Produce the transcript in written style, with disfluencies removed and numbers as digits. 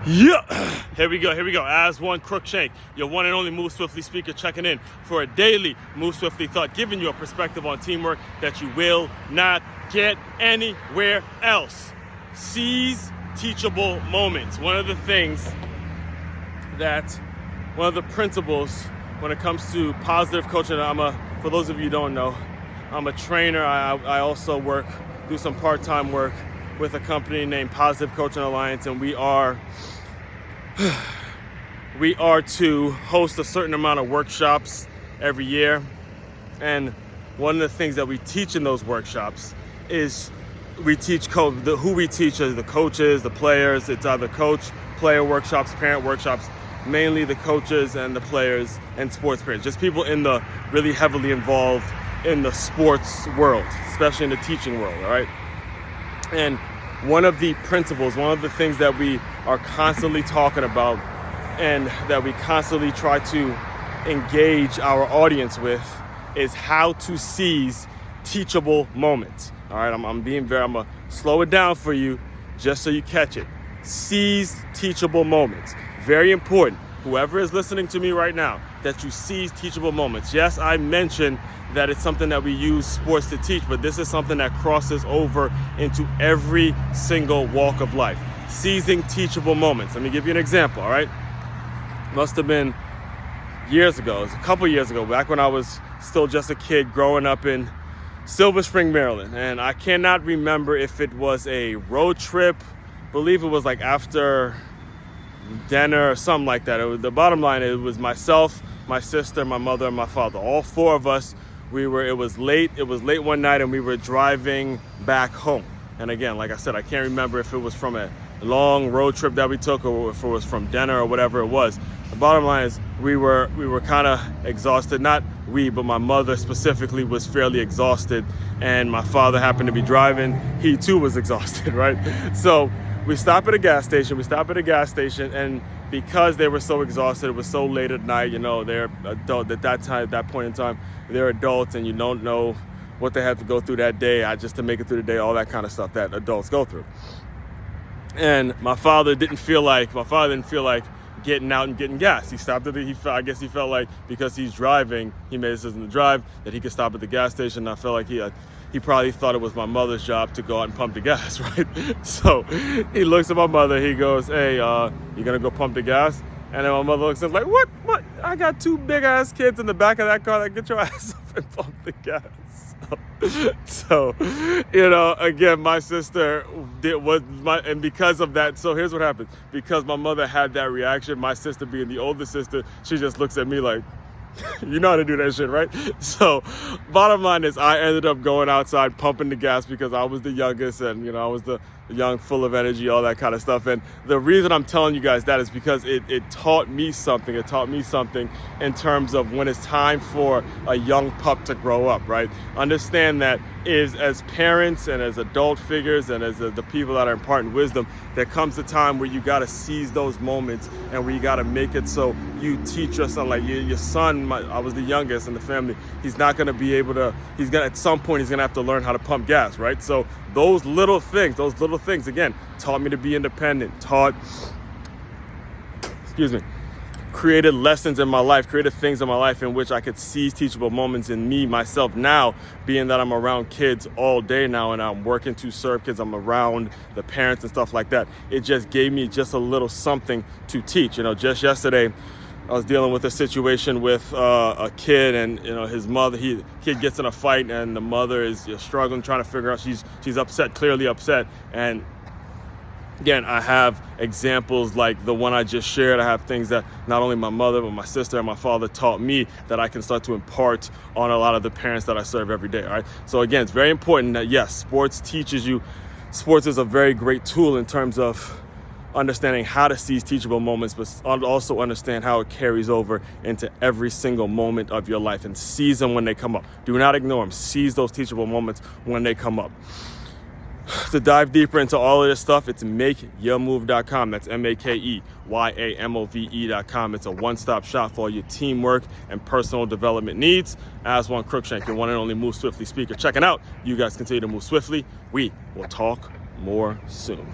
Yeah, here we go. Aswand Cruickshank, your one and only Move Swiftly speaker, checking in for a daily Move Swiftly thought, giving you a perspective on teamwork that you will not get anywhere else. Seize teachable moments. One of the principles when it comes to positive coaching, for those of you who don't know, I'm a trainer. I also do some part-time work with a company named Positive Coaching Alliance, and we are to host a certain amount of workshops every year. And one of the things that we teach in those workshops is who we teach are the coaches, the players. It's either coach, player workshops, parent workshops, mainly the coaches and the players and sports parents, just people really heavily involved in the sports world, especially in the teaching world, all right? And one of the principles, one of the things that we are constantly talking about and that we constantly try to engage our audience with is how to seize teachable moments. All right, I'm gonna slow it down for you just so you catch it. Seize teachable moments. Very important. Whoever is listening to me right now, that you seize teachable moments. Yes, I mentioned that it's something that we use sports to teach, but this is something that crosses over into every single walk of life. Seizing teachable moments. Let me give you an example, all right? Must have been years ago. It was a couple years ago, back when I was still just a kid growing up in Silver Spring, Maryland. And I cannot remember if it was a road trip. I believe it was like after dinner or something like that. The bottom line, it was myself, my sister, my mother, and my father. All four of us. It was late one night, and we were driving back home. And again, like I said, I can't remember if it was from a long road trip that we took or if it was from dinner or whatever it was. The bottom line is we were kind of exhausted. Not we, but my mother specifically was fairly exhausted, and my father happened to be driving. He too was exhausted, right? So we stop at a gas station, and because they were so exhausted, it was so late at night, they're adult at that point in time, they're adults, and you don't know what they had to go through that day, just to make it through the day, all that kind of stuff that adults go through. And my father didn't feel like getting out and getting gas. He stopped I guess he felt like because he's driving, he made a decision to drive, that he could stop at the gas station. I felt like he probably thought it was my mother's job to go out and pump the gas, right? So he looks at my mother, he goes, "Hey, you gonna go pump the gas?" And then my mother looks at him like, What? I got two big ass kids in the back of that car, like, get your ass up and pump the gas. So, again, my sister and because of that, so here's what happened. Because my mother had that reaction, my sister being the older sister, she just looks at me like, you know how to do that shit, right? So bottom line is I ended up going outside pumping the gas because I was the youngest, and I was the young, full of energy, all that kind of stuff. And the reason I'm telling you guys that is because it taught me something. It taught me something in terms of when it's time for a young pup to grow up, right? Understand that as parents and as adult figures and as the people that are imparting wisdom, there comes a time where you got to seize those moments and where you got to make it so you teach your son. Like your son, I was the youngest in the family. He's not going to be able to, at some point, he's going to have to learn how to pump gas, right? So those little things, again, taught me to be independent, created lessons in my life, created things in my life in which I could seize teachable moments in myself now, being that I'm around kids all day now and I'm working to serve kids, I'm around the parents and stuff like that. It just gave me just a little something to teach. Just yesterday, I was dealing with a situation with a kid, and his mother. Kid gets in a fight, and the mother is struggling, trying to figure out. She's upset, clearly upset. And again, I have examples like the one I just shared. I have things that not only my mother, but my sister and my father taught me that I can start to impart on a lot of the parents that I serve every day. All right. So again, it's very important that yes, sports teaches you. Sports is a very great tool in terms of understanding how to seize teachable moments, but also understand how it carries over into every single moment of your life and seize them when they come up. Do not ignore them. Seize those teachable moments when they come up. To dive deeper into all of this stuff, it's makeyourmove.com. That's MakeYamove.com. It's a one-stop shop for all your teamwork and personal development needs. Aswand Cruickshank, your one and only Move Swiftly speaker. Checking out. You guys continue to move swiftly. We will talk more soon.